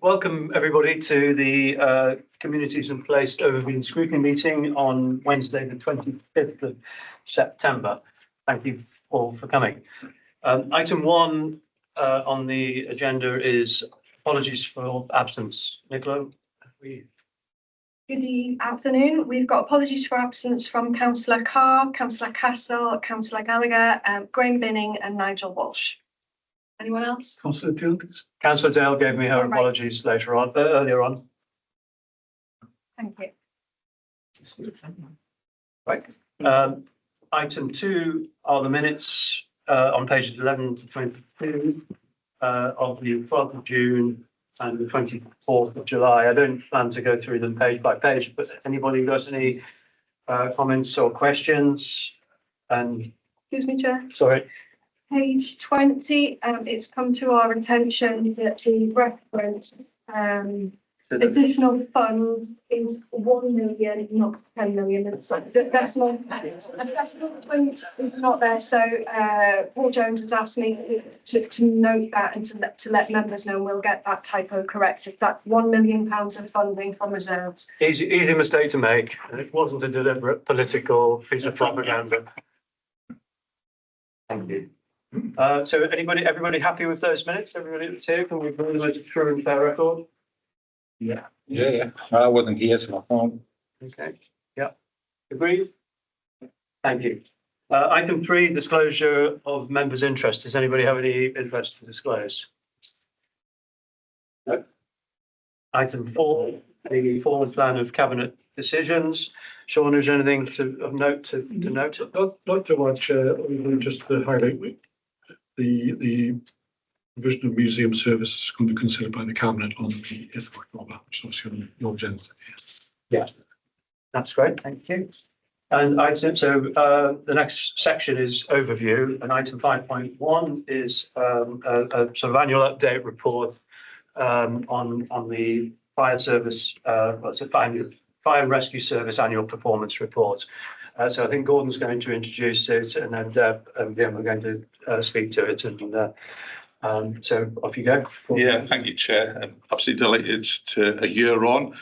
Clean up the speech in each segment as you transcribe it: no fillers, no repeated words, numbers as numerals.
Welcome everybody to the Communities and Placed Overview and Scrutiny meeting on Wednesday, the 25th of September. Thank you all for coming. Item 1 on the agenda is apologies for absence. Nicola, Good afternoon. We've got apologies for absence from Councillor Carr, Councillor Castle, Councillor Gallagher, Graham Binning and Nigel Walsh. Anyone else? Councillor Dale. Councillor Dale gave me her apologies later on, earlier on. Thank you. Right. Item 2 are the minutes on pages 11 to 22 of the 12th of June and the 24th of July. I don't plan to go through them page by page, but anybody got any comments or questions? And Excuse me, Chair. sorry. Page 20, it's come to our attention that the reference additional funds is 1 million, not 10 million. That's not the point is not there. So Paul Jones has asked me to note that and to let members know, we'll get that typo corrected. That's £1 million of funding from reserves. Easy mistake to make. It wasn't a deliberate political piece of propaganda. Thank you. So everybody happy with those minutes? Everybody that's here, can we bring them as a true and fair record? Yeah. I wasn't here, so I can't. Okay. Yeah. Agreed. Thank you. Item 3, disclosure of members' interest. Does anybody have any interest to disclose? No. Item 4, the forward plan of cabinet decisions. Sean, is there anything of note to note? Not too much. Just to highlight the provision of museum service is going to be considered by the cabinet on the 8th of October, which is obviously on your agenda. Yeah, that's great. Thank you. And the next section is overview, and item 5.1 is a sort of annual update report on the fire service. Fire and Rescue Service annual performance report. So I think Gordon's going to introduce it, and then Deb and Jim are going to speak to it. And so off you go. Yeah, thank you, Chair. I'm absolutely delighted to a year on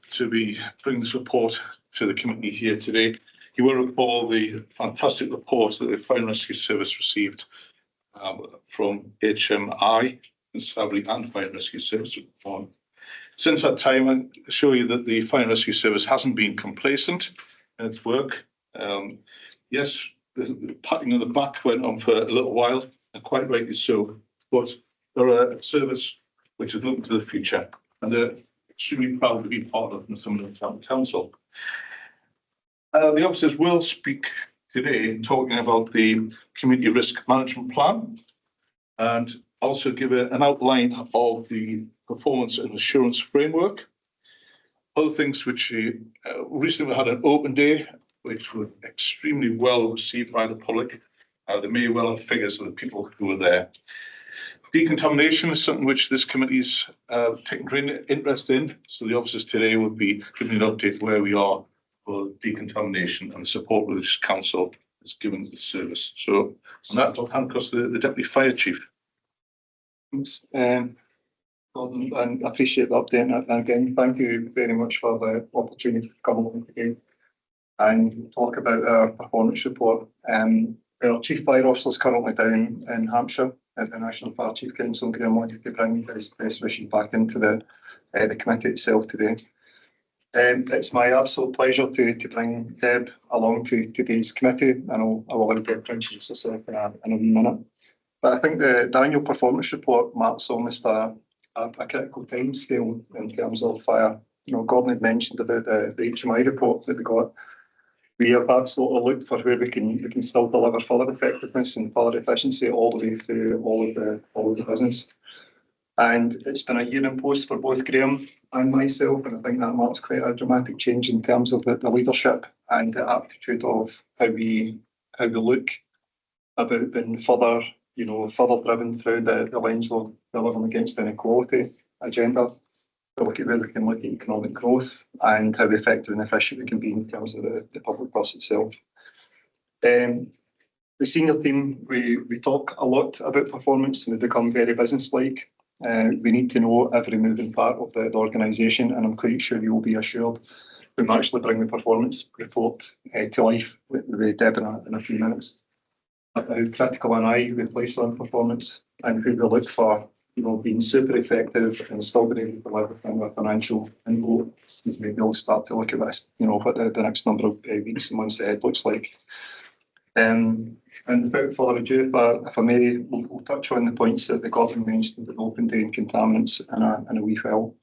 to be bringing this report to the committee here today. You will recall the fantastic report that the Fire and Rescue Service received from HMI and Fire and Rescue Service. Since that time, I assure you that the Fire and Rescue Service hasn't been complacent in its work. Yes, the patting on the back went on for a little while, and quite rightly so, but they're a service which is looking to the future, and they're extremely proud to be part of the Northumberland Town Council. The officers will speak today talking about the Community Risk Management Plan, and also give an outline of the performance and assurance framework. Other things which recently had an open day, which were extremely well received by the public. There may well have figures of the people who were there. Decontamination is something which this committee's taken great interest in. So the officers today will be giving an update where we are for decontamination and the support which council is giving the service. So on that, I'll hand across the Deputy Fire Chief. Thanks, Gordon, and I appreciate the update. And again, thank you very much for the opportunity to come along today and talk about our performance report. Our Chief Fire Officer is currently down in Hampshire at the National Fire Chief Council, and Graham wanted to bring his best wishes back into the committee itself today. It's my absolute pleasure to bring Deb along to today's committee, and I will allow Deb to introduce herself in a minute. But I think the annual performance report marks almost a critical timescale in terms of fire. Gordon had mentioned about the HMI report that we got. We have absolutely looked for where we can still deliver further effectiveness and further efficiency all the way through all of the business. And it's been a year in post for both Graham and myself, and I think that marks quite a dramatic change in terms of the leadership and the aptitude of how we look about being further driven through the lens of delivering against inequality agenda. We look at where we can look at economic growth and how effective and efficient we can be in terms of the public purse itself. The senior team, we talk a lot about performance and we become very business-like. We need to know every moving part of the organisation, and I'm quite sure you'll be assured when we actually bring the performance report to life with Deb in a few minutes. How critical an eye we place on performance and who we look for, being super effective and still being able to deliver from a financial envelope as we all start to look at this, what the next number of weeks and months ahead looks like. And without further ado, if I may, we'll touch on the points that the Gordon mentioned about open day and contaminants in a wee while.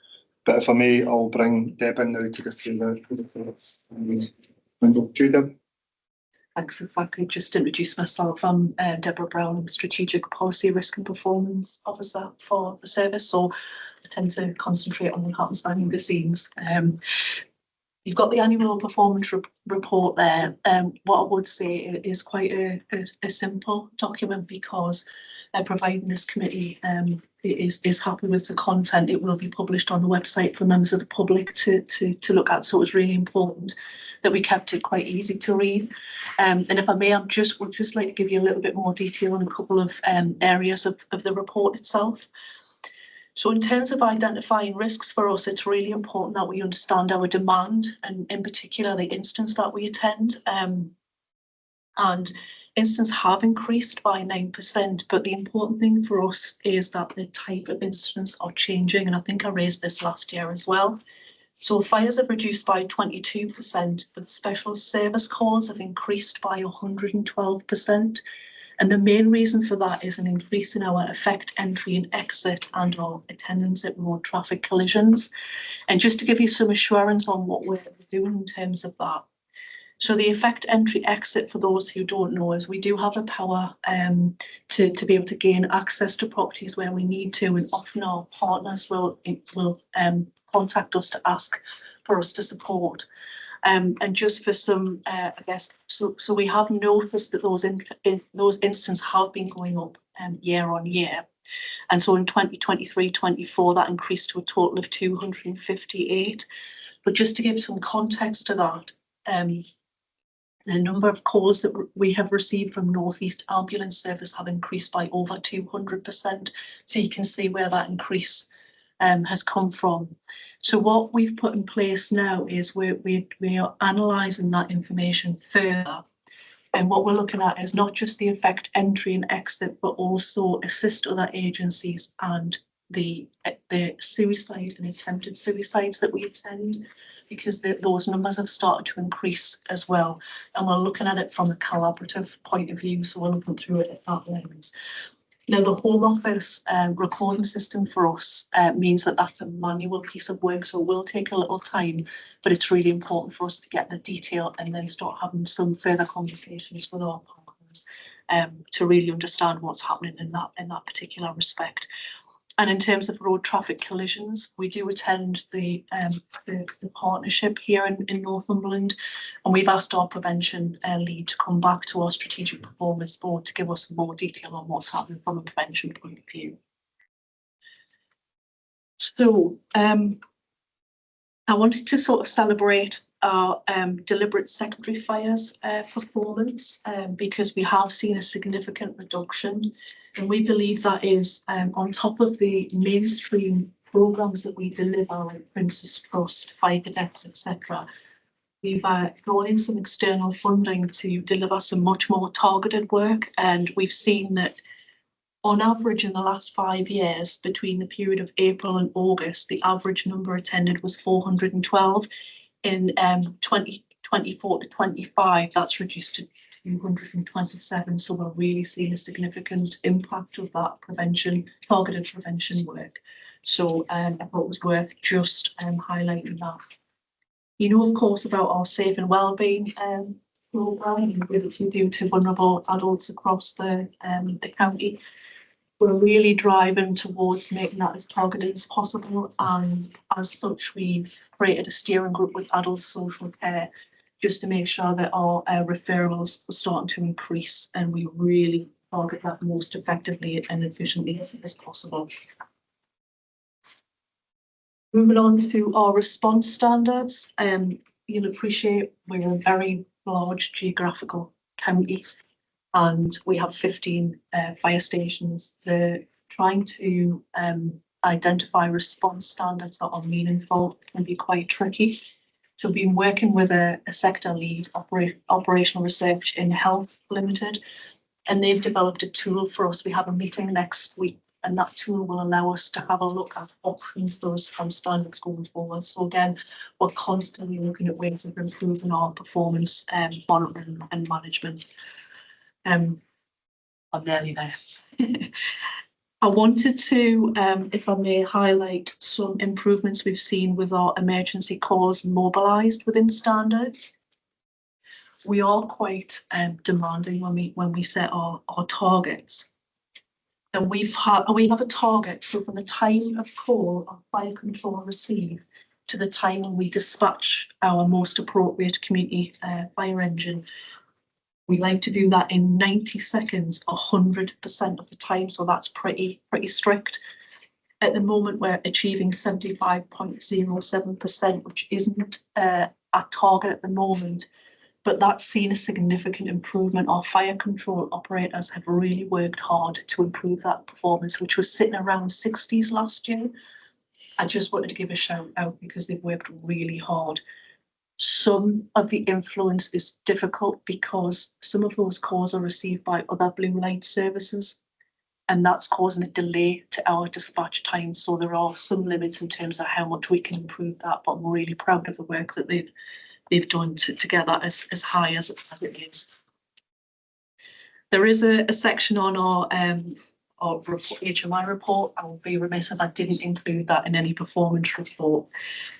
But if I may, I'll bring Deb in now to go through the Deb. Thanks. If I could just introduce myself, I'm Deborah Brown. I'm Strategic Policy Risk and Performance Officer for the service, so I tend to concentrate on what happens behind the scenes. You've got the annual performance report there. What I would say is quite a simple document, because providing this committee is happy with the content, it will be published on the website for members of the public to look at. So it's really important that we kept it quite easy to read. And if I may, would just like to give you a little bit more detail on a couple of areas of the report itself. So in terms of identifying risks for us, it's really important that we understand our demand, and in particular the instance that we attend. And incidents have increased by 9%, but the important thing for us is that the type of incidents are changing, and I think I raised this last year as well. So fires have reduced by 22%, but special service calls have increased by 112%. And the main reason for that is an increase in our effect entry and exit and our attendance at road traffic collisions. And just to give you some assurance on what we're doing in terms of that. So the effect entry exit, for those who don't know, is we do have the power to be able to gain access to properties where we need to, and often our partners will contact us to ask for us to support. And just for some, I guess, so we have noticed that those instances have been going up year on year. And so in 2023-24, that increased to a total of 258. But just to give some context to that, the number of calls that we have received from North East Ambulance Service have increased by over 200%. So you can see where that increase has come from. So what we've put in place now is we are analysing that information further. And what we're looking at is not just the effect entry and exit, but also assist other agencies and the suicide and attempted suicides that we attend, because those numbers have started to increase as well. And we're looking at it from a collaborative point of view, so we're looking through it at that lens. Now, the Home Office recording system for us means that that's a manual piece of work, so it will take a little time, but it's really important for us to get the detail and then start having some further conversations with our partners to really understand what's happening in that particular respect. And in terms of road traffic collisions, we do attend the partnership here in Northumberland, and we've asked our prevention lead to come back to our strategic performance board to give us more detail on what's happening from a prevention point of view. So I wanted to sort of celebrate our deliberate secondary fires performance because we have seen a significant reduction. And we believe that is on top of the mainstream programmes that we deliver, like Prince's Trust, Fire Cadets, etc. We've brought in some external funding to deliver some much more targeted work. And we've seen that on average in the last 5 years, between the period of April and August, the average number attended was 412. In 2024 to 25, that's reduced to 227. So we're really seeing a significant impact of that targeted prevention work. So I thought it was worth just highlighting that. You know, of course, about our safe and wellbeing programme which we do to vulnerable adults across the county. We're really driving towards making that as targeted as possible, and as such, we've created a steering group with adult social care just to make sure that our referrals are starting to increase, and we really target that most effectively and efficiently as possible. Moving on to our response standards, you'll appreciate we're a very large geographical county, and we have 15 fire stations. They're trying to identify response standards that are meaningful can be quite tricky. So we've been working with a sector lead, operational research in health limited, and they've developed a tool for us. We have a meeting next week, and that tool will allow us to have a look at options for those standards going forward. So again, we're constantly looking at ways of improving our performance monitoring and management. I'm nearly there. I wanted to, if I may, highlight some improvements we've seen with our emergency calls mobilised within standard. We are quite demanding when we set our targets. And we have a target, so from the time of call of fire control receive to the time when we dispatch our most appropriate community fire engine, we like to do that in 90 seconds, 100% of the time. So that's pretty strict. At the moment, we're achieving 75.07%, which isn't at target at the moment, but that's seen a significant improvement. Our fire control operators have really worked hard to improve that performance, which was sitting around 60s last year. I just wanted to give a shout out because they've worked really hard. Some of the influence is difficult because some of those calls are received by other blue light services, and that's causing a delay to our dispatch time. So there are some limits in terms of how much we can improve that, but I'm really proud of the work that they've done to get that as high as it is. There is a section on our report, HMI report. I will be remiss if I didn't include that in any performance report.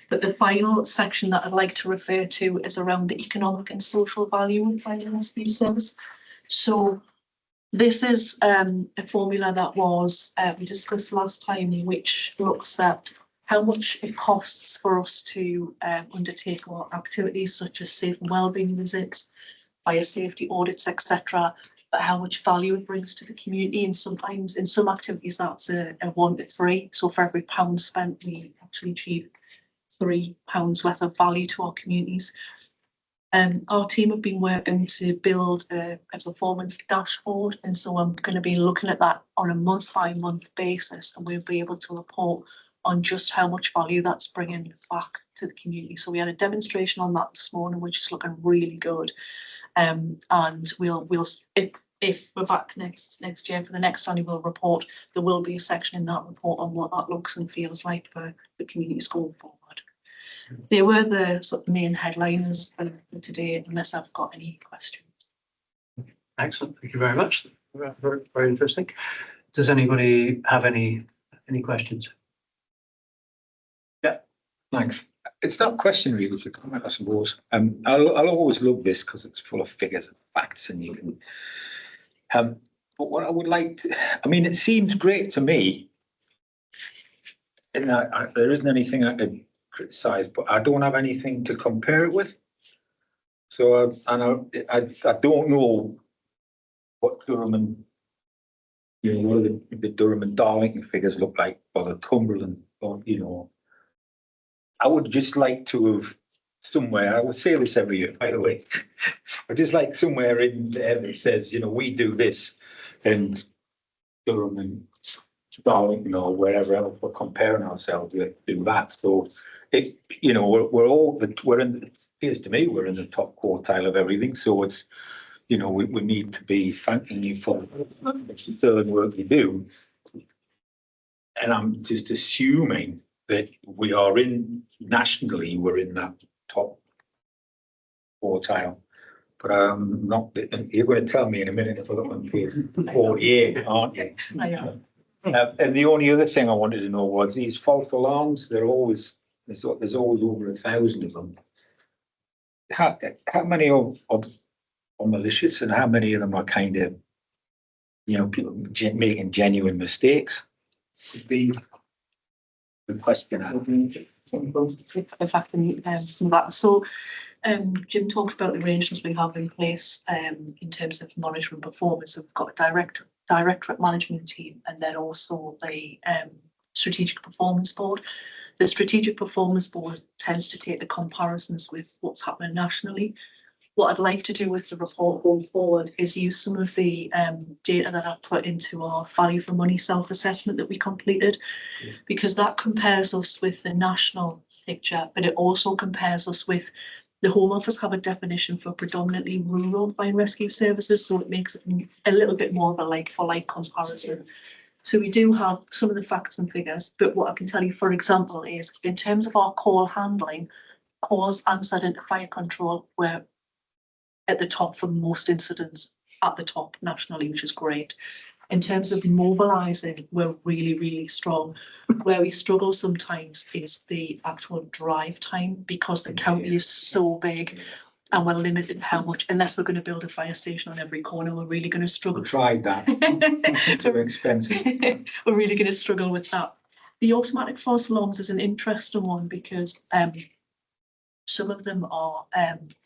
But the final section that I'd like to refer to is around the economic and social value of fire rescue service. So this is a formula that was we discussed last time, which looks at how much it costs for us to undertake our activities such as safe and wellbeing visits, fire safety audits, etc., but how much value it brings to the community. And sometimes in some activities that's a 1 to 3. So for every pound spent, we actually achieve £3 worth of value to our communities. Our team have been working to build a performance dashboard, and so I'm going to be looking at that on a month-by-month basis, and we'll be able to report on just how much value that's bringing back to the community. So we had a demonstration on that this morning, which is looking really good. And we'll if we're back next year for the next annual report, there will be a section in that report on what that looks and feels like for the communities going forward. They were the sort of main headlines for today, unless I've got any questions. Excellent, thank you very much. Very, very interesting. Does anybody have any questions? Yeah, Thanks. It's not a question really, it's a comment, I suppose. I'll always love this because it's full of figures and facts, and you can. But what I would like to, I mean, it seems great to me, and there isn't anything I could criticise, but I don't have anything to compare it with. So, and I don't know what Durham and, you know, what the Durham and Darlington figures look like, or the Cumberland, or, you know. I would just like to have somewhere, I would say this every year, by the way, I'd just like somewhere in there that says, you know, we do this, and Durham and Darlington or wherever else we're comparing ourselves with do that. So it, you know, we're in, it appears to me we're in the top quartile of everything. So it's, you know, we need to be thanking you for the sterling work you do. And I'm just assuming that we are nationally, we're in that top quartile. But not, you're going to tell me in a minute if I look on page 48, aren't you? I am. And the only other thing I wanted to know was these false alarms, there's always over 1,000 of them. How many are malicious, and how many of them are kind of, you know, people making genuine mistakes? Would be the question. If I can from that. So Jim talked about the arrangements we have in place in terms of monitoring performance. So we've got a directorate management team, and then also the strategic performance board. The strategic performance board tends to take the comparisons with what's happening nationally. What I'd like to do with the report going forward is use some of the data that I put into our value for money self-assessment that we completed, because that compares us with the national picture, but it also compares us with the Home Office have a definition for predominantly rural fire and rescue services, so it makes it a little bit more of a like-for-like comparison. So we do have some of the facts and figures, but what I can tell you, for example, is in terms of our call handling, cause answered into fire control, we're at the top for most incidents, at the top nationally, which is great. In terms of mobilising, we're really, really strong. Where we struggle sometimes is the actual drive time, because the county is so big and we're limited how much, unless we're going to build a fire station on every corner, we're really going to struggle. We tried that. Too expensive. We're really going to struggle with that. The automatic false alarms is an interesting one, because some of them are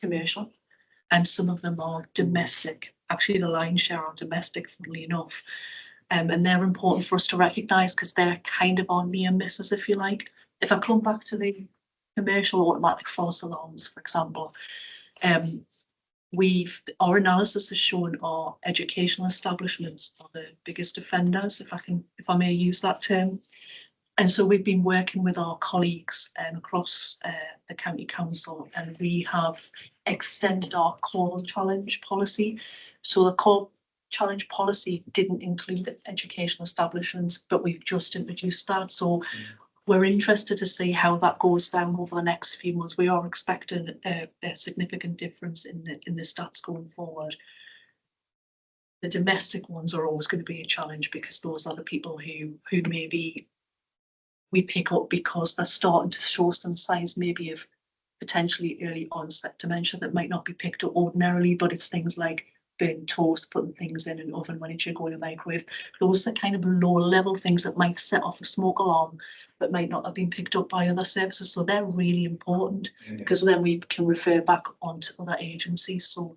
commercial and some of them are domestic. Actually, the lion's share are domestic, funnily enough. And they're important for us to recognise, because they're kind of our near misses, if you like. If I come back to the commercial automatic false alarms, for example, our analysis has shown our educational establishments are the biggest offenders, if I may use that term. And so we've been working with our colleagues across the county council, and we have extended our call challenge policy. So the call challenge policy didn't include educational establishments, but we've just introduced that. So we're interested to see how that goes down over the next few months. We are expecting a significant difference in the stats going forward. The domestic ones are always going to be a challenge, because those are the people who maybe we pick up because they're starting to show some signs maybe of potentially early onset dementia that might not be picked up ordinarily, but it's things like burning toast, putting things in an oven when it should go in a microwave. Those are kind of lower level things that might set off a smoke alarm that might not have been picked up by other services. So they're really important, because then we can refer back onto other agencies. So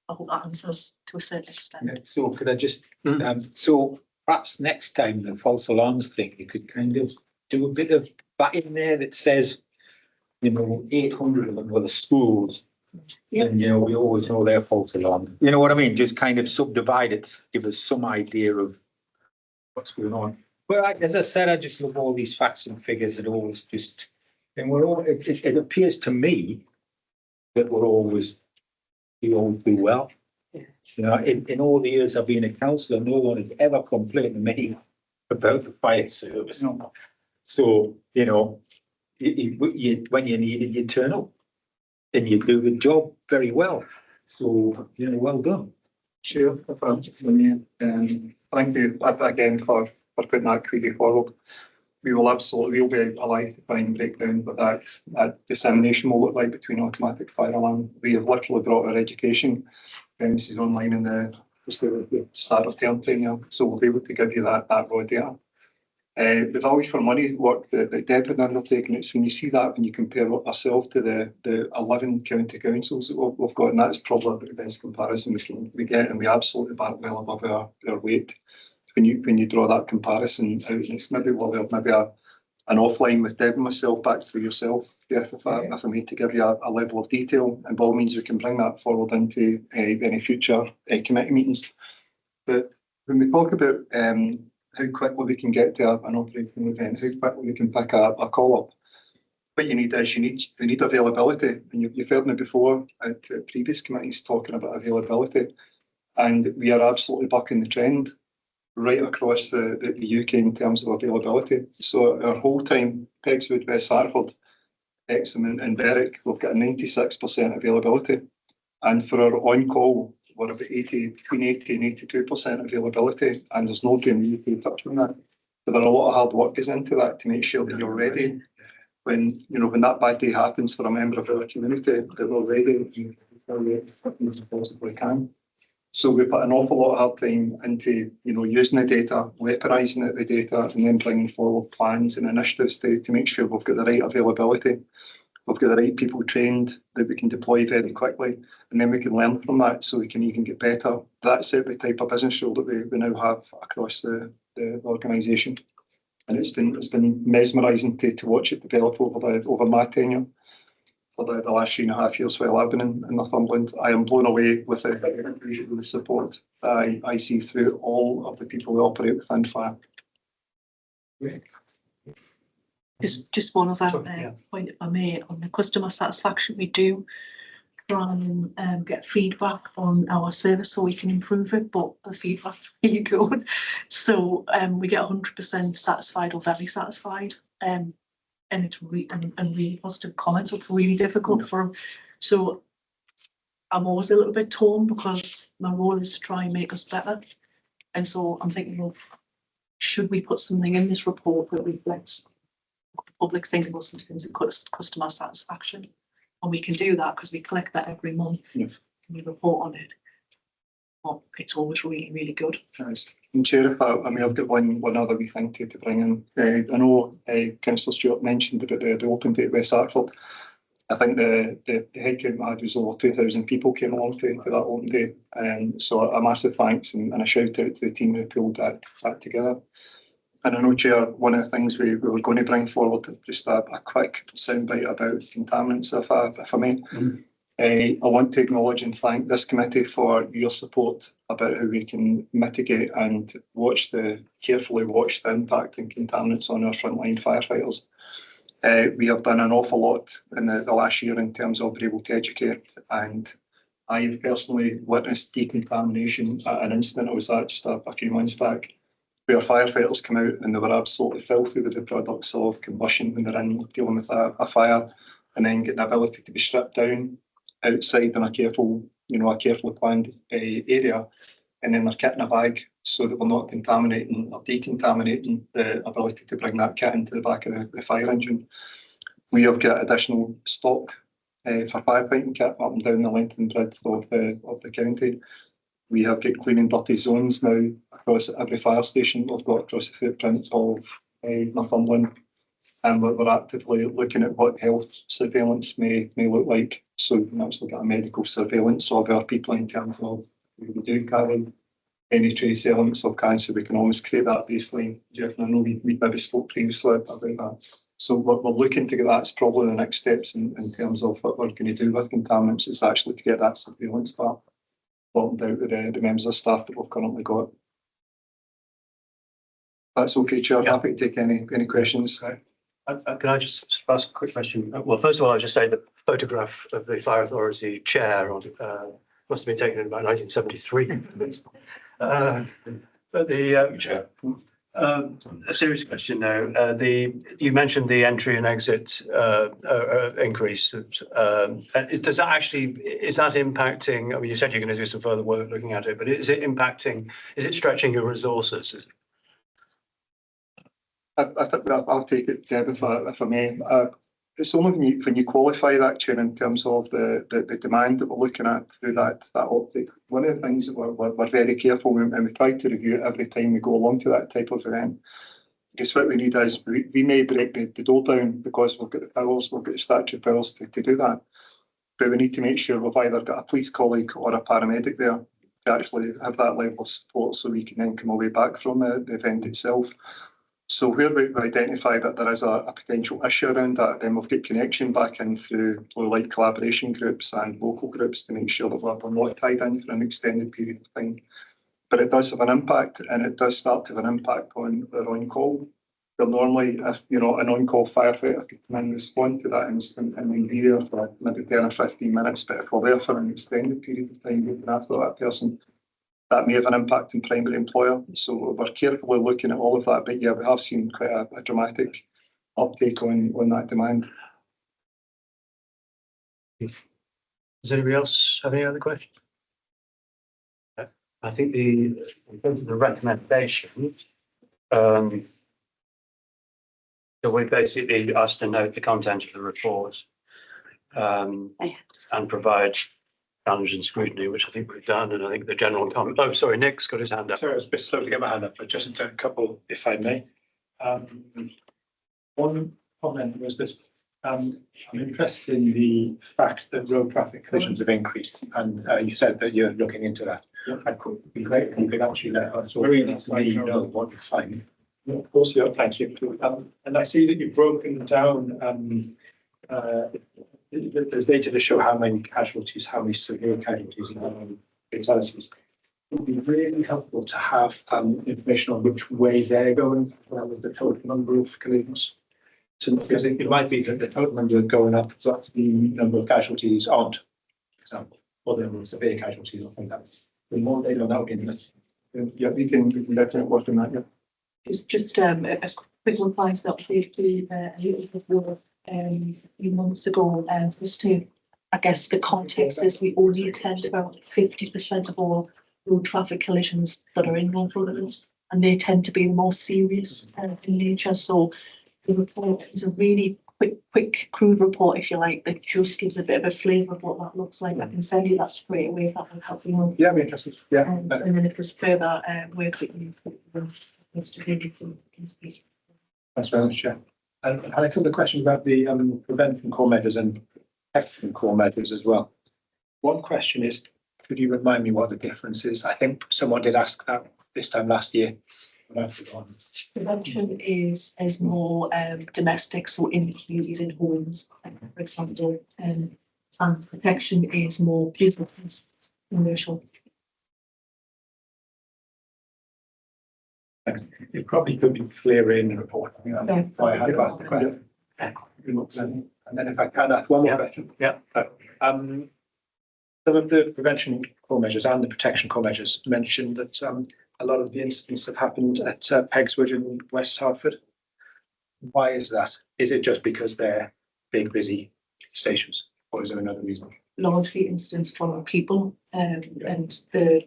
I hope that answers to a certain extent. So could I just, so perhaps next time the false alarms thing, you could kind of do a bit of that in there that says, 800 of them were the schools. Yep. And, we always know their false alarm. You know what I mean? Just kind of subdivide it, give us some idea of what's going on. But as I said, I just love all these facts and figures, and always just, and it appears to me that we always do well. In all the years I've been a councillor, no one has ever complained to me about the fire service. No. So, when you need it, you turn up and you do the job very well. So, well done. Sure, thank you again for putting that query forward. We will absolutely, we'll be alive to try and break down what that dissemination will look like between automatic fire alarm. We have literally brought our education premises online in the start of term time now, so we'll be able to give you that raw data. The value for money work that Deb had undertaken, it's when you see that, when you compare ourselves to the 11 county councils that we've got, and that's probably the best comparison we get, and we absolutely back well above our weight. When you draw that comparison out, and it's maybe an offline with Deb and myself back through yourself, Jeff, if I may, to give you a level of detail, and by all means we can bring that forward into any future committee meetings. But when we talk about how quickly we can get to an operating event, how quickly we can pick a call up, what you need is you need availability. And you've heard me before at previous committees talking about availability, and we are absolutely bucking the trend right across the UK in terms of availability. So our whole time, Pegswood, West Hartford, Exham and Berwick, we've got a 96% availability. And for our on-call, we're about between 80 and 82% availability, and there's no doing the UK touch on that. But there are a lot of hard work goes into that to make sure that you're ready when that bad day happens for a member of our community, that we're ready as possibly can. So we put an awful lot of hard time into, using the data, weaponising the data, and then bringing forward plans and initiatives to make sure we've got the right availability, we've got the right people trained that we can deploy very quickly, and then we can learn from that so we can even get better. That's the type of business role that we now have across the organisation, and it's been mesmerising to watch it develop over my tenure. for the last 3.5 years while I've been in Northumberland. I am blown away with the support that I see through all of the people who operate within fire. Just one other Yeah. point, if I may, on the customer satisfaction. We do try and get feedback on our service so we can improve it, but the feedback's really good. So we get 100% satisfied or very satisfied, and it's really positive comments. So it's really difficult for them. So I'm always a little bit torn because my role is to try and make us better. And so I'm thinking, well, should we put something in this report that reflects what the public think of us in terms of customer satisfaction? And we can do that because we collect that every month. Yeah. And we report on it. Well, it's always really, really good. Nice. And Chair, if I may, I've got one other wee thing to bring in. I know Councillor Stewart mentioned about the open day at West Hartford. I think the headcount I had was over 2,000 people came along to that open day. So a massive thanks and a shout out to the team who pulled that together. And I know, Chair, one of the things we were going to bring forward, just a quick soundbite about contaminants, if I may. I want to acknowledge and thank this committee for your support about how we can mitigate and carefully watch the impact of contaminants on our frontline firefighters. We have done an awful lot in the last year in terms of being able to educate, and I have personally witnessed decontamination at an incident I was at just a few months back, where firefighters come out and they were absolutely filthy with the products of combustion when they're in dealing with a fire, and then get the ability to be stripped down outside in a carefully planned area, and then they're kit in a bag so that we're not contaminating or decontaminating the ability to bring that kit into the back of the fire engine. We have got additional stock for firefighting kit up and down the length and breadth of the county. We have got clean and dirty zones now across every fire station we've got across the footprint of Northumberland, and we're actively looking at what health surveillance may look like. So we can actually get a medical surveillance of our people in terms of if we do carry any trace elements of cancer, we can almost create that baseline. Jeff, and I know we maybe spoke previously about that. So we're looking to get that. It's probably the next steps in terms of what we're going to do with contaminants. It's actually to get that surveillance part bottomed out with the members of staff that we've currently got. That's okay, Chair. Yeah. Happy to take any questions. Can I just ask a quick question? Well, first of all, I'll just say the photograph of the Fire Authority chair must have been taken in about 1973. But a serious question now. You mentioned the entry and exit increase. Does that actually, is that impacting? I mean, you said you're going to do some further work looking at it, but is it impacting? Is it stretching your resources? I think I'll take it, Deb, if I may. It's only when you qualify that, Chair, in terms of the demand that we're looking at through that optic. One of the things that we're very careful, and we try to review it every time we go along to that type of event. Because what we need is, we may break the door down because we've got the powers, we've got the statutory powers to do that. But we need to make sure we've either got a police colleague or a paramedic there to actually have that level of support so we can then come away back from the event itself. So where we identify that there is a potential issue around that, then we've got connection back in through blue light collaboration groups and local groups to make sure that we're not tied in for an extended period of time. But it does have an impact, and it does start to have an impact on our on-call. Where normally, if an on-call firefighter could come in and respond to that incident and then be there for maybe 10 or 15 minutes, but if we're there for an extended period of time looking after that person, that may have an impact on primary employer. So we're carefully looking at all of that. But yeah, we have seen quite a dramatic uptake on that demand. Does anybody else have any other questions? I think in terms of the recommendation, so we basically asked to note the content of the report and provide challenge and scrutiny, which I think we've done, and I think the general comment. Oh, sorry, Nick's got his hand up. Sorry, I was a bit slow to get my hand up, but just a couple, if I may. One comment was that I'm interested in the fact that road traffic collisions have increased, and you said that you're looking into that. That could be great if you could actually let us all know what you find. Of course, yeah, thank you. And I see that you've broken down there's data to show how many casualties, how many severe casualties, and how many fatalities. It would be really helpful to have information on which way they're going, with the total number of collisions. So, because it might be that the total number going up, but the number of casualties aren't, for example, or the number of severe casualties, I think that. The more data on that would be interesting. Yeah, we can definitely work on that, yeah. Just a quick reply to that, a little bit more, a few months ago, just to, I guess the context is we only attend about 50% of all road traffic collisions that are in local roads, and they tend to be the more serious in nature. So the report is a really quick, crude report, if you like, that just gives a bit of a flavour of what that looks like. I can send you that straight away if that will help you. Yeah, I'm interested. Yeah. And then if there's further work that you can speak. Thanks very much, Chair. And I had a couple of questions about the prevention core measures and protection core measures as well. One question is, could you remind me what the difference is? I think someone did ask that this time last year. Prevention is more domestic, so in communities, in homes, for example, and protection is more business, commercial. Thanks. It probably could be clearer in the report. I think that's why I had to ask the question. And then if I can ask one more question. Yeah. Some of the prevention core measures and the protection core measures mentioned that a lot of the incidents have happened at Pegswood in West Hertford. Why is that? Is it just because they're big, busy stations, or is there another reason? Largely incidents from people, and the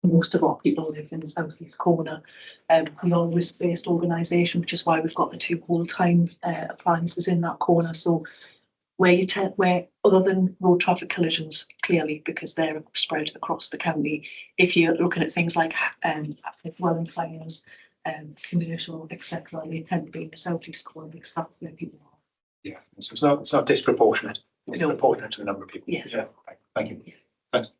most of our people live in the southeast corner. We are a risk-based organisation, which is why we've got the 2 whole-time appliances in that corner. So where other than road traffic collisions, clearly, because they're spread across the county, if you're looking at things like dwelling fires, commercial, etc., they tend to be in the southeast corner because that's where people are. Yeah, so it's not disproportionate. It's proportionate to the number of people. Yes. Yeah. Thank you. Thanks.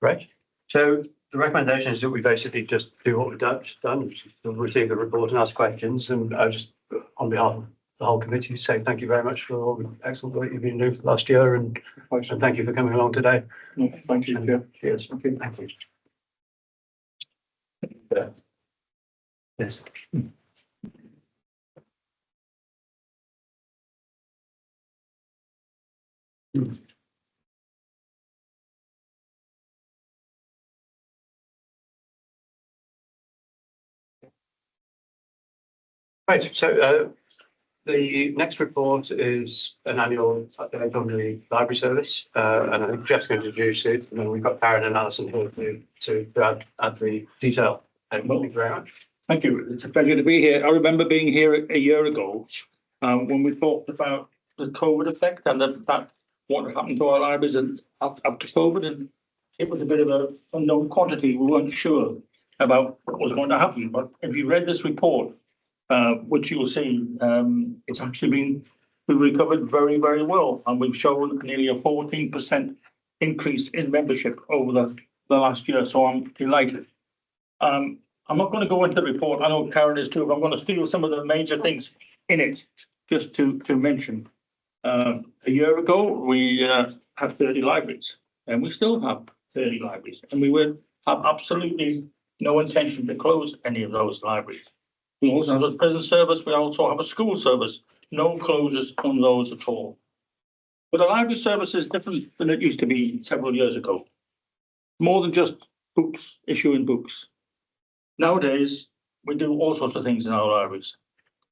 Great. So the recommendation is that we basically just do what we've done, which is to receive the report and ask questions. And I just, on behalf of the whole committee, say thank you very much for all the excellent work you've been doing for the last year, and thank you for coming along today. Thank you, Chair. Cheers. Okay. Thank you. Yes. Right, so the next report is an annual update on the library service, and I think Jeff's going to introduce it, and then we've got Karen and Alison here to add the detail. Thank you very much. Thank you. It's a pleasure to be here. I remember being here a year ago when we talked about the COVID effect and what happened to our libraries after COVID, and it was a bit of an unknown quantity. We weren't sure about what was going to happen. But if you read this report, which you'll see, it's actually we've recovered very, very well, and we've shown nearly a 14% increase in membership over the last year. So I'm delighted. I'm not going to go into the report. I know Karen is too, but I'm going to steal some of the major things in it just to mention. A year ago, we had 30 libraries, and we still have 30 libraries, and we would have absolutely no intention to close any of those libraries. We also have a prison service. We also have a school service. No closures on those at all. But the library service is different than it used to be several years ago. More than just books, issuing books. Nowadays, we do all sorts of things in our libraries.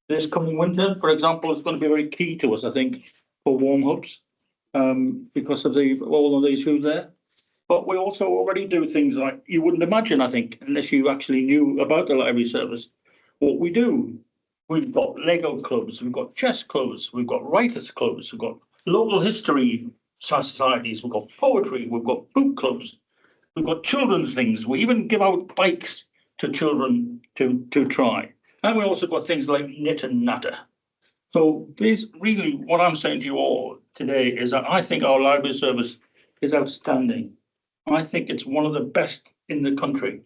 This coming winter, for example, is going to be very key to us, I think, for warm hubs, because of all of the issues there. But we also already do things like you wouldn't imagine, I think, unless you actually knew about the library service. What we do, we've got Lego clubs, we've got chess clubs, we've got writers clubs, we've got local history societies, we've got poetry, we've got book clubs, we've got children's things. We even give out bikes to children to try. And we also got things like knit and natter. So please, really, what I'm saying to you all today is that I think our library service is outstanding. I think it's one of the best in the country.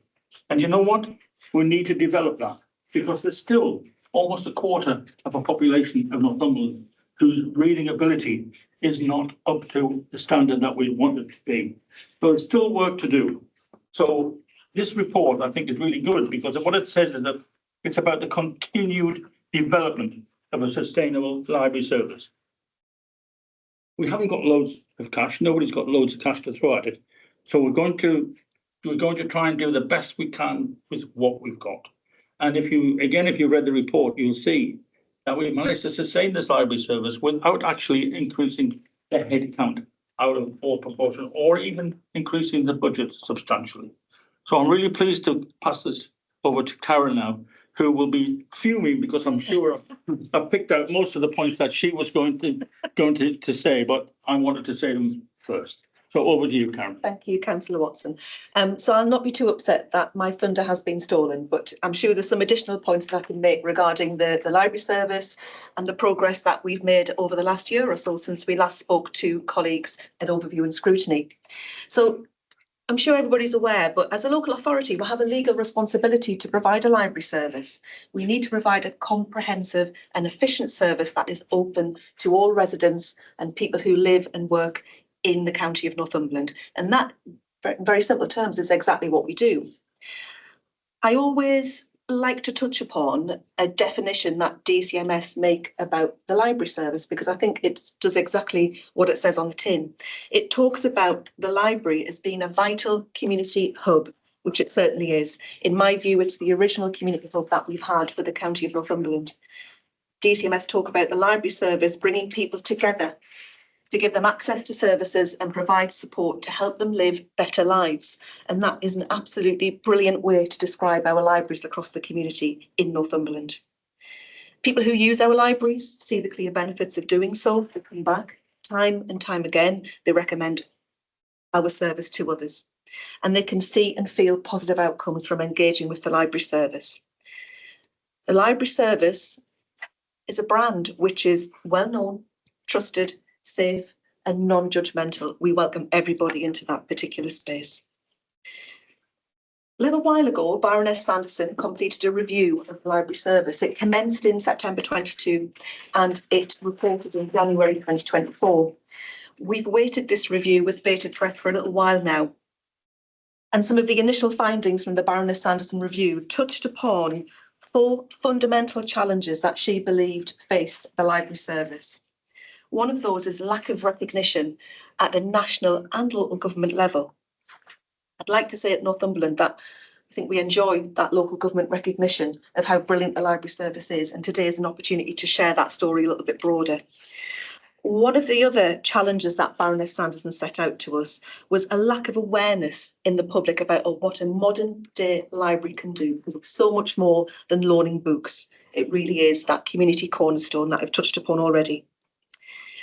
And you know what? We need to develop that, because there's still almost a quarter of a population of Northumberland whose reading ability is not up to the standard that we want it to be. So there's still work to do. So this report, I think, is really good because what it says is that it's about the continued development of a sustainable library service. We haven't got loads of cash. Nobody's got loads of cash to throw at it. So we're going to try and do the best we can with what we've got. And if you read the report, you'll see that we managed to sustain this library service without actually increasing the head count out of all proportion or even increasing the budget substantially. So I'm really pleased to pass this over to Karen now, who will be fuming because I'm sure I've picked out most of the points that she was going to say, but I wanted to say them first. So over to you, Karen. Thank you, Councillor Watson. So I'll not be too upset that my thunder has been stolen, but I'm sure there's some additional points that I can make regarding the library service and the progress that we've made over the last year or so since we last spoke to colleagues at Overview and Scrutiny. So I'm sure everybody's aware, but as a local authority, we have a legal responsibility to provide a library service. We need to provide a comprehensive and efficient service that is open to all residents and people who live and work in the county of Northumberland. And that, in very simple terms, is exactly what we do. I always like to touch upon a definition that DCMS make about the library service, because I think it does exactly what it says on the tin. It talks about the library as being a vital community hub, which it certainly is. In my view, it's the original community hub that we've had for the county of Northumberland. DCMS talk about the library service bringing people together to give them access to services and provide support to help them live better lives. And that is an absolutely brilliant way to describe our libraries across the community in Northumberland. People who use our libraries see the clear benefits of doing so. They come back time and time again. They recommend our service to others. And they can see and feel positive outcomes from engaging with the library service. The library service is a brand which is well known, trusted, safe and non-judgmental. We welcome everybody into that particular space. A little while ago, Baroness Sanderson completed a review of the library service. It commenced in September 22 and it reported in January 2024. We've awaited this review with bated breath for a little while now. And some of the initial findings from the Baroness Sanderson review touched upon 4 fundamental challenges that she believed faced the library service. One of those is lack of recognition at a national and local government level. I'd like to say at Northumberland that I think we enjoy that local government recognition of how brilliant the library service is, and today is an opportunity to share that story a little bit broader. One of the other challenges that Baroness Sanderson set out to us was a lack of awareness in the public about what a modern day library can do, because it's so much more than loaning books. It really is that community cornerstone that I've touched upon already.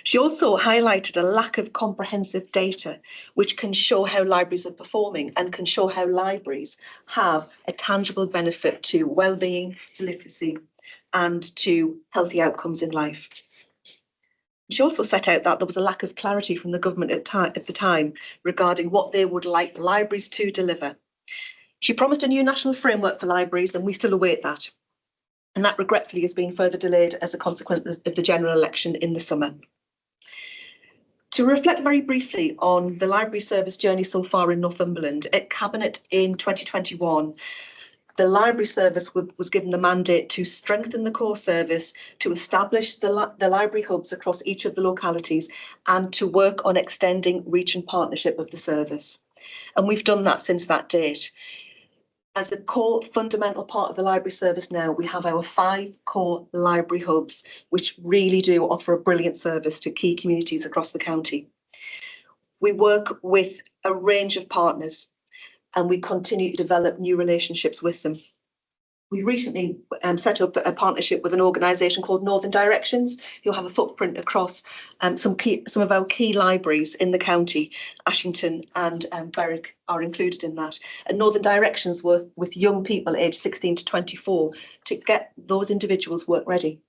She also highlighted a lack of comprehensive data, which can show how libraries are performing and can show how libraries have a tangible benefit to well-being, to literacy, and to healthy outcomes in life. She also set out that there was a lack of clarity from the government at the time regarding what they would like the libraries to deliver. She promised a new national framework for libraries, and we still await that. And that regretfully has been further delayed as a consequence of the general election in the summer. To reflect very briefly on the library service journey so far in Northumberland, at Cabinet in 2021, the library service was given the mandate to strengthen the core service, to establish the library hubs across each of the localities, and to work on extending reach and partnership of the service. And we've done that since that date. As a core fundamental part of the library service now, we have our 5 core library hubs, which really do offer a brilliant service to key communities across the county. We work with a range of partners and we continue to develop new relationships with them. We recently set up a partnership with an organisation called Northern Directions, who have a footprint across some of our key libraries in the county. Ashington and Berwick are included in that. And Northern Directions work with young people aged 16 to 24 to get those individuals work ready,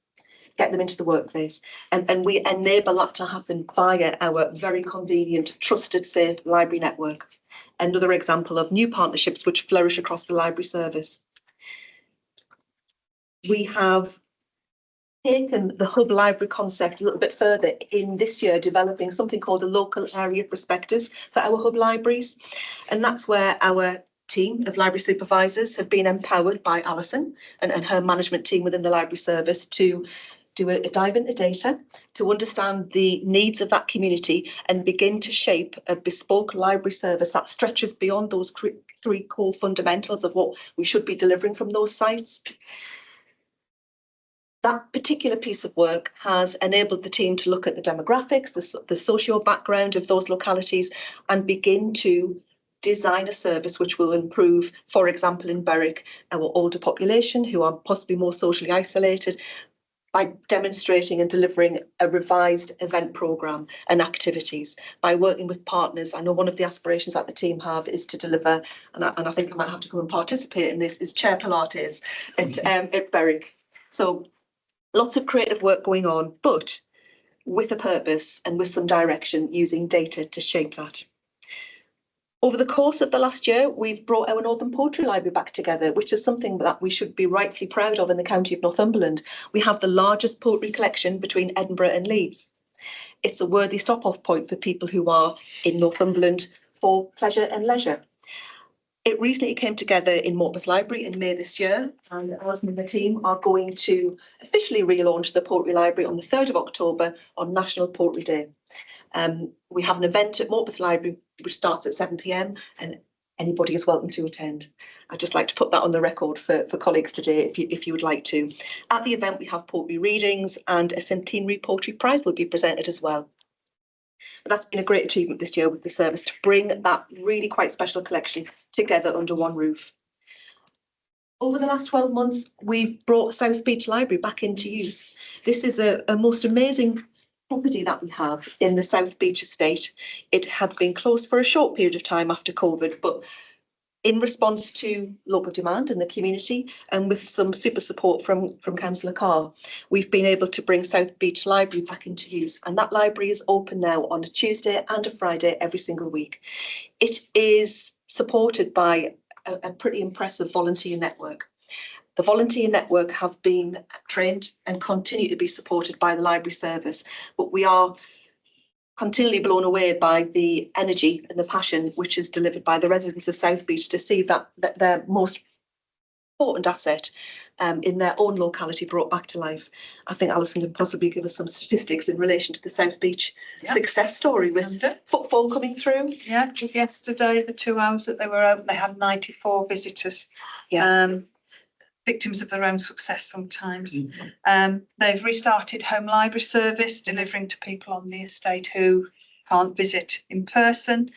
get them into the workplace. And we enable that to happen via our very convenient, trusted, safe library network. Another example of new partnerships which flourish across the library service. We have taken the hub library concept a little bit further in this year, developing something called a local area prospectus for our hub libraries. And that's where our team of library supervisors have been empowered by Alison and her management team within the library service to do a dive into data, to understand the needs of that community and begin to shape a bespoke library service that stretches beyond those three core fundamentals of what we should be delivering from those sites. That particular piece of work has enabled the team to look at the demographics, the socio background of those localities, and begin to design a service which will improve, for example, in Berwick, our older population who are possibly more socially isolated, by demonstrating and delivering a revised event programme and activities, by working with partners. I know one of the aspirations that the team have is to deliver, and I think I might have to come and participate in this, is chair Pilates at Berwick. So lots of creative work going on, but with a purpose and with some direction, using data to shape that. Over the course of the last year, we've brought our Northern Poetry Library back together, which is something that we should be rightly proud of in the county of Northumberland. We have the largest poetry collection between Edinburgh and Leeds. It's a worthy stop-off point for people who are in Northumberland for pleasure and leisure. It recently came together in Morpeth Library in May this year, and Alison and the team are going to officially relaunch the Poetry Library on the 3rd of October on National Poetry Day. We have an event at Morpeth Library which starts at 7 p.m. and anybody is welcome to attend. I'd just like to put that on the record for colleagues today if you would like to. At the event we have poetry readings and a centenary poetry prize will be presented as well. But that's been a great achievement this year with the service to bring that really quite special collection together under one roof. Over the last 12 months, we've brought South Beach Library back into use. This is a most amazing property that we have in the South Beach estate. It had been closed for a short period of time after COVID, but in response to local demand in the community and with some super support from Councillor Carr, we've been able to bring South Beach Library back into use. And that library is open now on a Tuesday and a Friday every single week. It is supported by a pretty impressive volunteer network. The volunteer network have been trained and continue to be supported by the library service, but we are continually blown away by the energy and the passion which is delivered by the residents of South Beach to see that their most important asset in their own locality brought back to life. I think Alison can possibly give us some statistics in relation to the South Beach success story with footfall coming through. Yeah, just yesterday, the 2 hours that they were open, they had 94 visitors. Victims of their own success sometimes. They've restarted home library service, delivering to people on the estate who can't visit in person.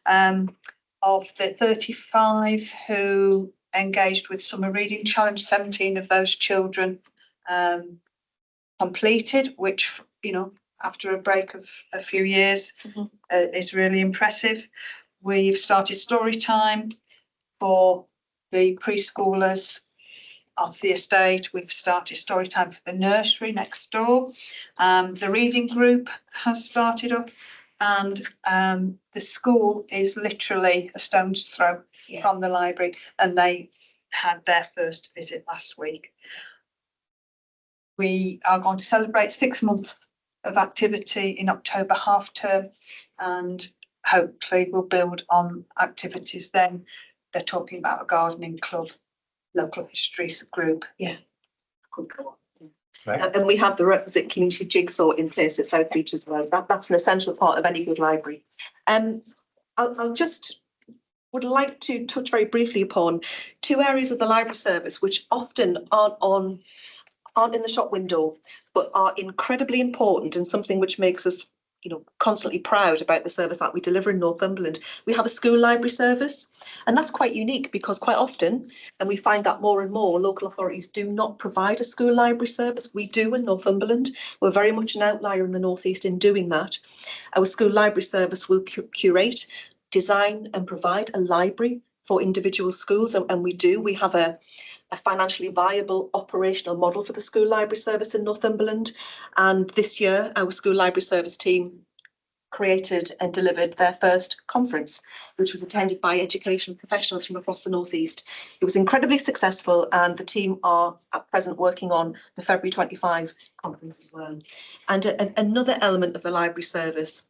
Of the 35 who engaged with Summer Reading Challenge, 17 of those children completed, which, you know, after a break of a few years is really impressive. We've started story time for the preschoolers of the estate. We've started story time for the nursery next door. The reading group has started up, and the school is literally a stone's throw from the library, and they had their first visit last week. We are going to celebrate 6 months of activity in October half term, and hopefully we'll build on activities then. They're talking about a gardening club, local histories group. Could go on. Right. And we have the requisite community jigsaw in place at South Beach as well. That's an essential part of any good library. I'll just would like to touch very briefly upon 2 areas of the library service which often aren't in the shop window, but are incredibly important and something which makes us, you know, constantly proud about the service that we deliver in Northumberland. We have a school library service, and that's quite unique because quite often, and we find that more and more, local authorities do not provide a school library service. We do in Northumberland. We're very much an outlier in the North East in doing that. Our school library service will curate, design and provide a library for individual schools, and we do. We have a financially viable operational model for the school library service in Northumberland. And this year, our school library service team created and delivered their first conference, which was attended by education professionals from across the North East. It was incredibly successful, and the team are at present working on the February 25 conference as well. And another element of the library service,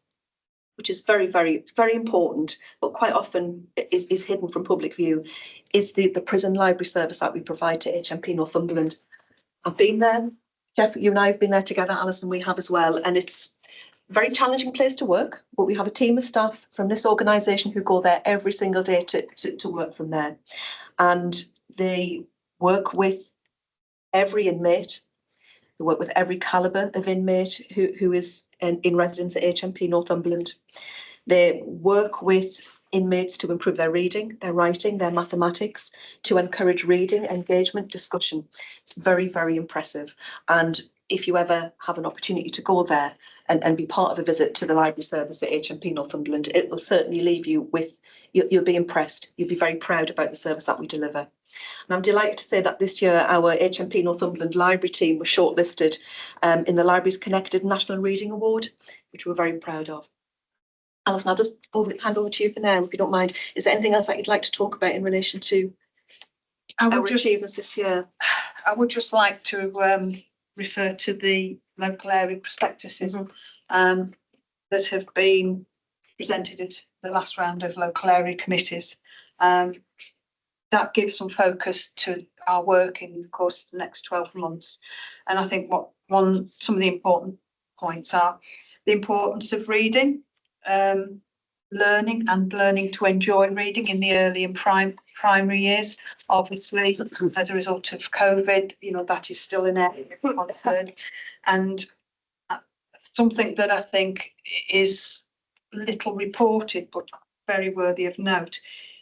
which is very, very, very important, but quite often is hidden from public view, is the prison library service that we provide to HMP Northumberland. I've been there. Jeff, you and I have been there together, Alison, we have as well, and it's a very challenging place to work, but we have a team of staff from this organisation who go there every single day to work from there. And they work with every inmate, they work with every calibre of inmate who is in residence at HMP Northumberland. They work with inmates to improve their reading, their writing, their mathematics, to encourage reading, engagement, discussion. It's very, very impressive. And if you ever have an opportunity to go there and be part of a visit to the library service at HMP Northumberland, it will certainly leave you with, you'll be impressed. You'll be very proud about the service that we deliver. And I'm delighted to say that this year our HMP Northumberland library team was shortlisted in the Libraries Connected National Reading Award, which we're very proud of. Alison, I'll just hand over to you for now, if you don't mind. Is there anything else that you'd like to talk about in relation to our achievements this year? I would just like to refer to the local area prospectuses that have been presented at the last round of local area committees. That gives some focus to our work in the course of the next 12 months. And I think some of the important points are the importance of reading, learning to enjoy reading in the early and primary years. Obviously, as a result of COVID, that is still an area of concern. And something that I think is little reported, but very worthy of note,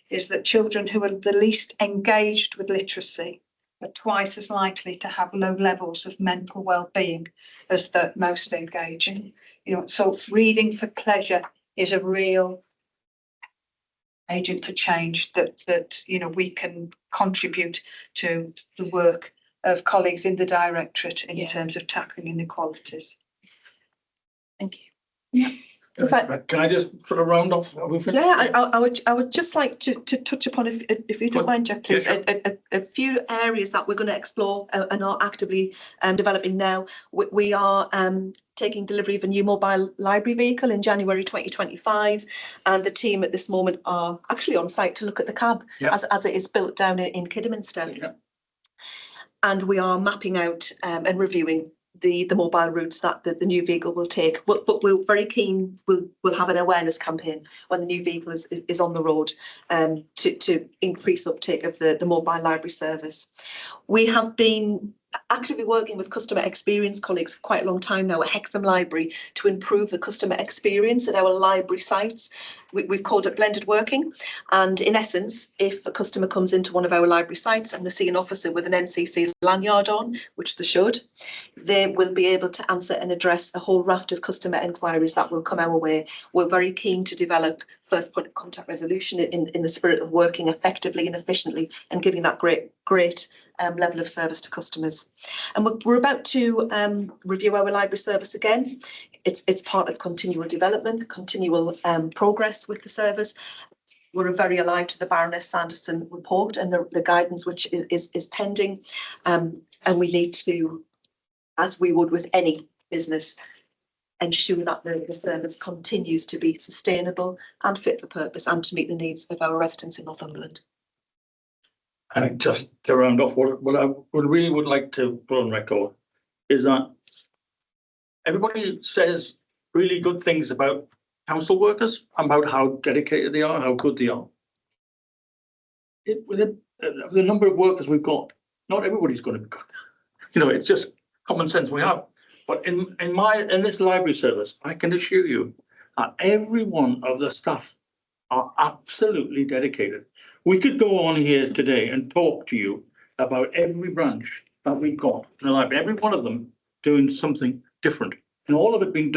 is that children who are the least engaged with literacy are twice as likely to have low levels of mental well-being as the most engaging. So reading for pleasure is a real agent for change that we can contribute to the work of colleagues in the directorate in terms of tackling inequalities. Thank you. Yeah. Can I just sort of round off? Yeah, I would just like to touch upon, if you don't mind, Jeff, please, a few areas that we're going to explore and are actively developing now. We are taking delivery of a new mobile library vehicle in January 2025, and the team at this moment are actually on site to look at the cab as it is built down in Kidderminster. Yeah. And we are mapping out and reviewing the mobile routes that the new vehicle will take, but we're very keen. We'll have an awareness campaign when the new vehicle is on the road to increase uptake of the mobile library service. We have been actively working with customer experience colleagues for quite a long time now at Hexham Library to improve the customer experience at our library sites. We've called it blended working, and in essence, if a customer comes into one of our library sites and they see an officer with an NCC lanyard on, which they should, they will be able to answer and address a whole raft of customer enquiries that will come our way. We're very keen to develop first point of contact resolution in the spirit of working effectively and efficiently and giving that great level of service to customers. And we're about to review our library service again. It's part of continual development, continual progress with the service. We're very alive to the Baroness Sanderson report and the guidance which is pending, and we need to, as we would with any business, ensure that the service continues to be sustainable and fit for purpose and to meet the needs of our residents in Northumberland. And just to round off, what I really would like to put on record is that everybody says really good things about council workers, about how dedicated they are, how good they are. With the number of workers we've got, not everybody's going to be good. It's just common sense we have. But in this library service, I can assure you that every one of the staff are absolutely dedicated. We could go on here today and talk to you about every branch that we've got in the library, every one of them doing something different, and all of it being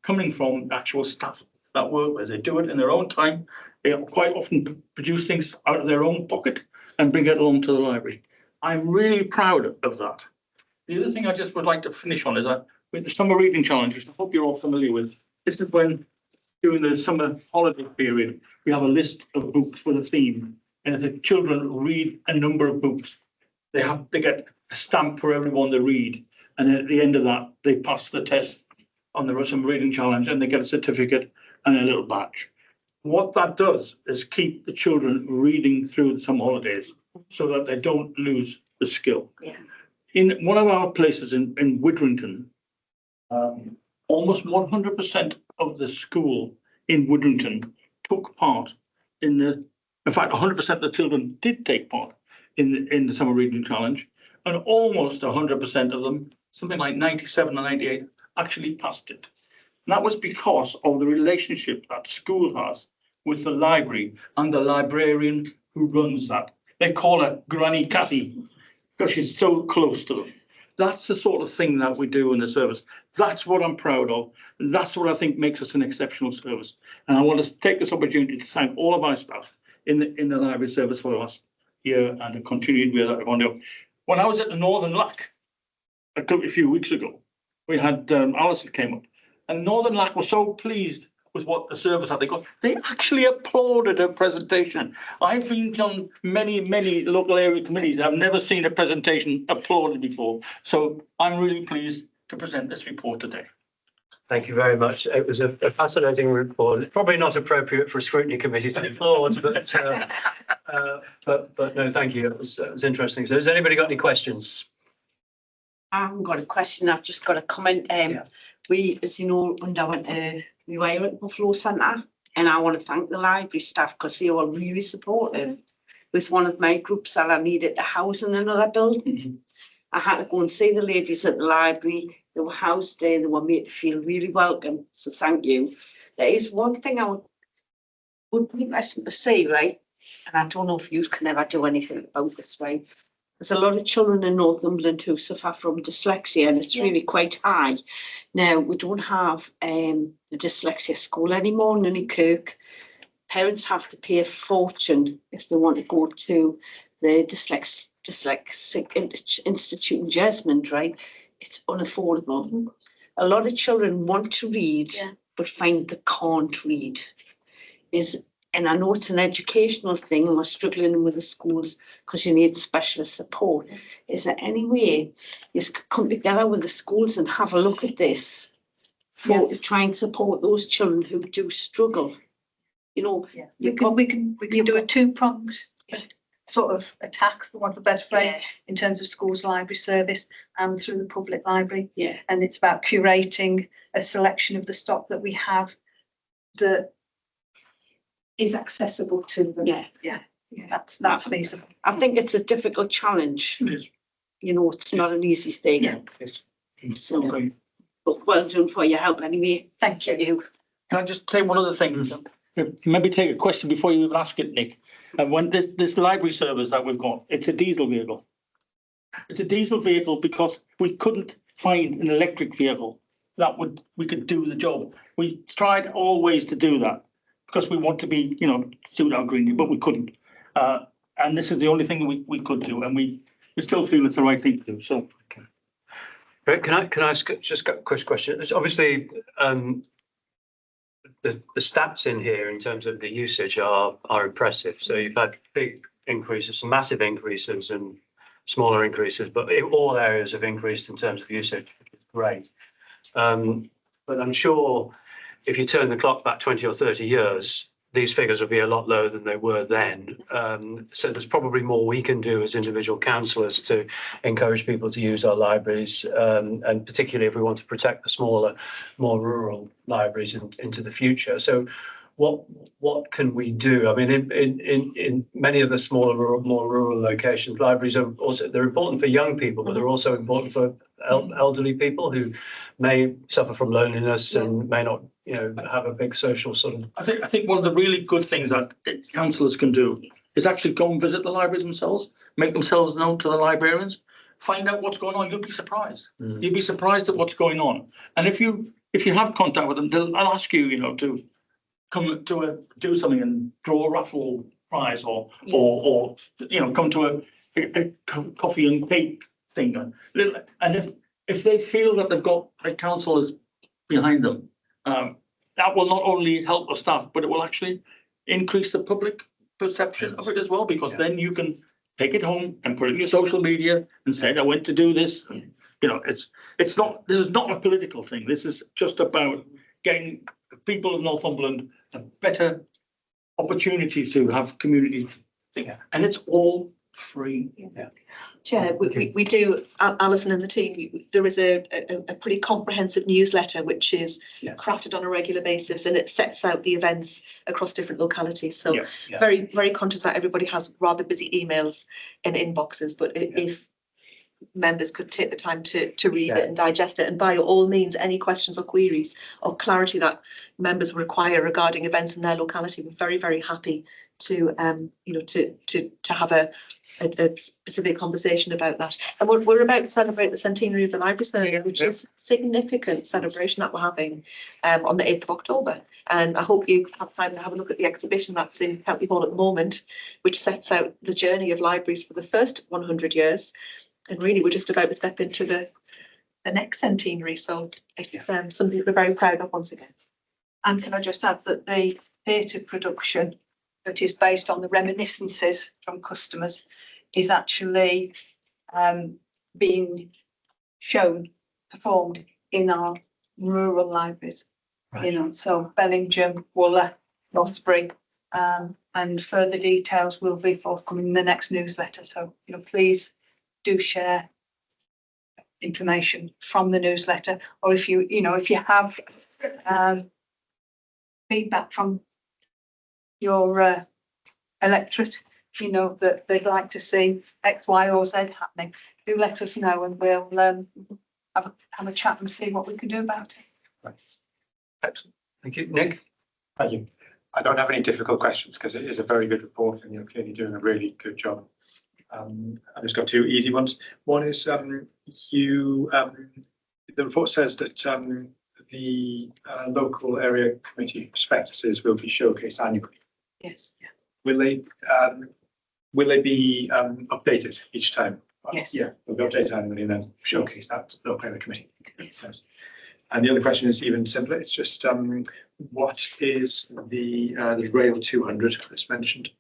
coming from actual staff that work where they do it in their own time. They quite often produce things out of their own pocket and bring it along to the library. I'm really proud of that. The other thing I just would like to finish on is that with the summer reading challenge, which I hope you're all familiar with, this is when during the summer holiday period, we have a list of books with a theme. And if the children read a number of books, they get a stamp for every one they read. And then at the end of that, they pass the test on the some reading challenge and they get a certificate and a little badge. What that does is keep the children reading through the summer holidays so that they don't lose the skill. Yeah. In one of our places in Widrington, almost 100% of the school in Widrington took part in fact, 100% of the children did take part in the summer reading challenge, and almost 100% of them, something like 97 or 98, actually passed it. And that was because of the relationship that school has with the library and the librarian who runs that. They call her Granny Cathy because she's so close to them. That's the sort of thing that we do in the service. That's what I'm proud of. That's what I think makes us an exceptional service. And I want to take this opportunity to thank all of our staff in the library service for the last year and the continued way that we want to do. When I was at the Northern Lac a few weeks ago, we had Alison came up, and Northern Lac was so pleased with what the service had they got. They actually applauded her presentation. I've been on many local area committees. I've never seen a presentation applauded before. So I'm really pleased to present this report today. Thank you very much. It was a fascinating report. Probably not appropriate for a scrutiny committee to applaud, but no, thank you. It was interesting. So has anybody got any questions? I haven't got a question. I've just got a comment. We, as you know, when I went to we were at Buffalo Centre, and I want to thank the library staff because they were really supportive. With one of my groups that I needed a house in another building, I had to go and see the ladies at the library. They were housed there. They were made to feel really welcome. So thank you. There is one thing I would be interested to say, right? And I don't know if you can ever do anything about this, right? There's a lot of children in Northumberland who suffer from dyslexia, and it's really quite high. Now, we don't have the dyslexia school anymore in Unikirk. Parents have to pay a fortune if they want to go to the dyslexic institute in Jesmond, right? It's unaffordable. A lot of children want to read, but find they can't read. And I know it's an educational thing and we're struggling with the schools because you need specialist support. Is there any way you could come together with the schools and have a look at this to try and support those children who do struggle? You know, we can do a two-pronged sort of attack, for want of a better phrase, in terms of schools library service and through the public library. Yeah. And it's about curating a selection of the stock that we have that is accessible to them. That's feasible. I think it's a difficult challenge. It is. You know, it's not an easy thing. Yeah. So, Okay. but well done for your help anyway. Thank you. Can I just say one other thing? Maybe take a question before you even ask it, Nick. And when this library service that we've got, it's a diesel vehicle. It's a diesel vehicle because we couldn't find an electric vehicle that we could do the job. We tried all ways to do that because we want to be, suit our green, but we couldn't. And this is the only thing we could do, and we still feel it's the right thing to do. So, Great. Can I ask just a quick question? There's obviously the stats in here in terms of the usage are impressive. So you've had big increases, some massive increases and smaller increases, but in all areas have increased in terms of usage, which is great. But I'm sure if you turn the clock back 20 or 30 years, these figures will be a lot lower than they were then. So there's probably more we can do as individual councillors to encourage people to use our libraries, and particularly if we want to protect the smaller, more rural libraries into the future. So what can we do? I mean, in many of the smaller, more rural locations, libraries are also, they're important for young people, but they're also important for elderly people who may suffer from loneliness and may not, have a big social sort of. I think one of the really good things that councillors can do is actually go and visit the libraries themselves, make themselves known to the librarians, find out what's going on. You'll be surprised. You'll be surprised at what's going on. And if you have contact with them, they'll ask you, to come to do something and draw a raffle prize or come to a coffee and cake thing. And if they feel that they've got councillors behind them, that will not only help the staff, but it will actually increase the public perception of it as well, because then you can take it home and put it in your social media and say, I went to do this. And, you know, it's not, this is not a political thing. This is just about getting the people of Northumberland a better opportunity to have community thing. And it's all free. Chair, we do, Alison and the team, there is a pretty comprehensive newsletter which is crafted on a regular basis, and it sets out the events across different localities. So very, very conscious that everybody has rather busy emails in inboxes, but if members could take the time to read it and digest it, and by all means, any questions or queries or clarity that members require regarding events in their locality, we're very, very happy to to have a specific conversation about that. And we're about to celebrate the centenary of the library service, which is a significant celebration that we're having on the 8th of October. And I hope you have time to have a look at the exhibition that's in County Hall at the moment, which sets out the journey of libraries for the first 100 years. And really, we're just about to step into the next centenary. So it's something we're very proud of once again. And can I just add that the theatre production that is based on the reminiscences from customers is actually being shown, performed in our rural libraries. You know, so Bellingham, Wooler, Rothbury, and further details will be forthcoming in the next newsletter. So, you know, please do share information from the newsletter, or if you have feedback from your electorate, you know, that they'd like to see X, Y, or Z happening, do let us know, and we'll have a chat and see what we can do about it. Right. Excellent. Thank you. Nick? Thank you. I don't have any difficult questions because it is a very good report and you're clearly doing a really good job. I've just got two easy ones. One is the report says that the local area committee prospectuses will be showcased annually. Yes. Yeah. Will they be updated each time? Yes. Yeah, they'll be updated annually and then showcase that to the local area committee. Yes. And the other question is even simpler. It's just what is the Rail 200 that's mentioned?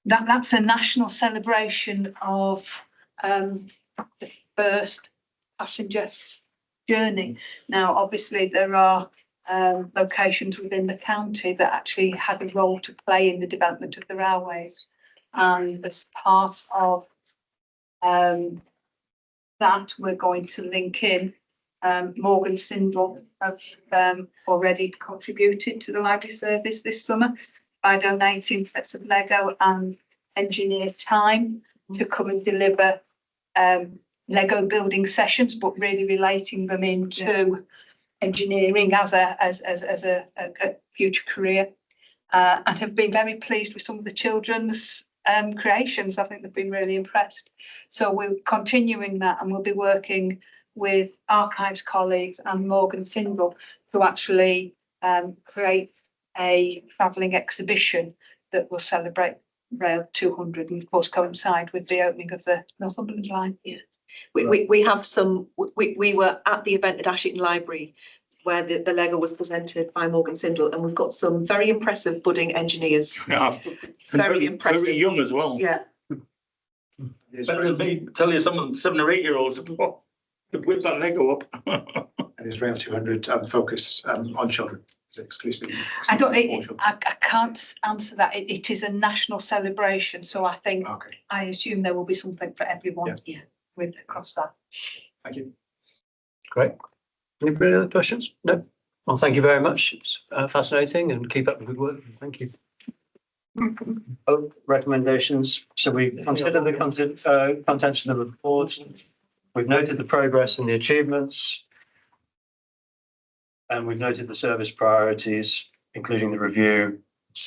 That's a national celebration of the first passenger journey. Now, obviously, there are locations within the county that actually had a role to play in the development of the railways. And as part of that, we're going to link in Morgan Sindall have already contributed to the library service this summer by donating sets of Lego and engineer time to come and deliver Lego building sessions, but really relating them into engineering as a future career, and have been very pleased with some of the children's creations. I think they've been really impressed. So we're continuing that, and we'll be working with archives colleagues and Morgan Sindall to actually create a travelling exhibition that will celebrate Rail 200 and of course coincide with the opening of the Northumberland line. Yeah. We have some, we were at the event at Ashington Library where the Lego was presented by Morgan Sindall, and we've got some very impressive budding engineers. Yeah. Very impressive. Very young as well. Yeah. Better than me, tell you some of them 7 or 8 year olds could whip that Lego up. And is Rail 200 focused on children? Is it exclusively? I can't answer that. It is a national celebration, so I think I assume there will be something for everyone with across that. Thank you. Great. Anybody other questions? No. Well, thank you very much. It's fascinating, and keep up the good work. Thank you. Recommendations. So we consider the contention of the report. We've noted the progress and the achievements, and we've noted the service priorities, including the review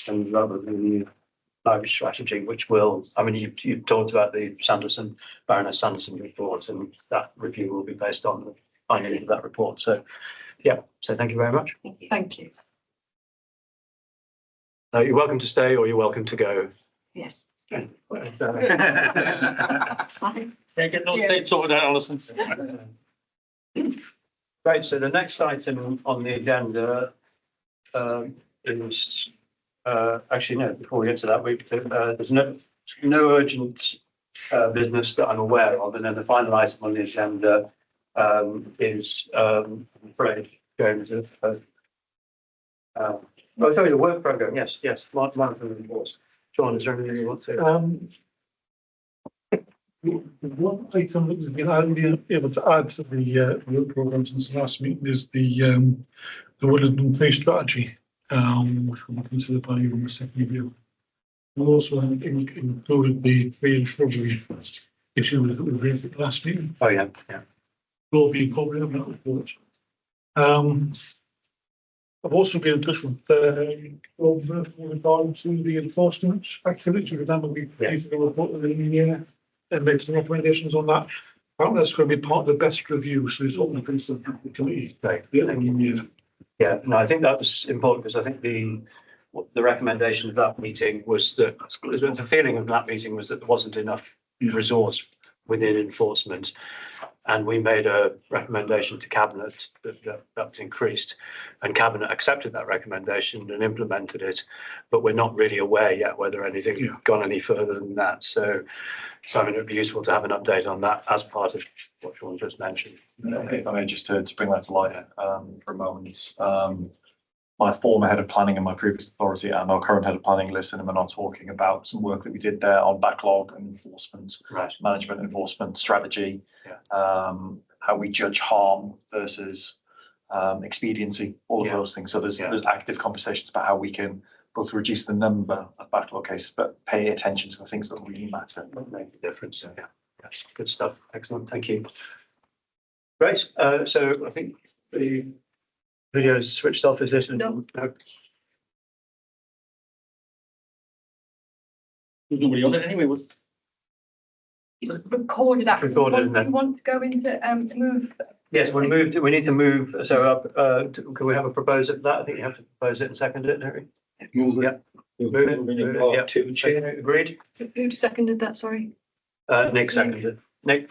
and the library strategy, which will, I mean, you talked about the Baroness Sanderson report, and that review will be based on the finding of that report. So, yeah, so thank you very much. Thank you. You're welcome to stay or you're welcome to go. Yes. Can't get no dates sorted out, Alison. Right, so the next item on the agenda is, actually, no, before we get to that, there's no urgent business that I'm aware of. And then the final item on the agenda is, I'm afraid, going to, sorry, the work program. Yes, one of the reports. John, is there anything you want to? One item that we've been able to add to the work programme since the last meeting is the woodland and tree strategy, which will be considered by you on the second review. We also included the tree and shrubbery issue that we raised at the last meeting. Oh, yeah. Will be incorporated in that report. I've also been in touch with Rob with regard to the enforcement activity. Remember, we created a report in the new year and made some recommendations on that. Apparently, that's going to be part of the best review, so it's open to the committee. Right. Yeah. Yeah, no, I think that was important because I think the recommendation of that meeting was that the feeling of that meeting was that there wasn't enough resource within enforcement. And we made a recommendation to Cabinet that was increased, and Cabinet accepted that recommendation and implemented it. But we're not really aware yet whether anything had gone any further than that. So I mean, it'd be useful to have an update on that as part of what Sean just mentioned. If I may, just to bring that to light for a moment. My former head of planning and my previous authority and our current head of planning listed and are talking about some work that we did there on backlog and enforcement, management, enforcement strategy, how we judge harm versus expediency, all of those things. So there's active conversations about how we can both reduce the number of backlog cases, but pay attention to the things that really matter. Make a difference. Yeah, good stuff. Excellent. Thank you. Great. So I think the video's switched off. Is this? No. No. There's nobody on it anyway. It's recorded. Actually, Recorded, you want to go into move? Yes, we need to move. So can we have a proposer for that? I think you have to propose it and second it, don't we? Move it. Move it. Part two, Chair. Agreed. Who seconded that, sorry? Nick seconded. Nick.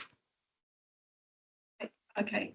Okay.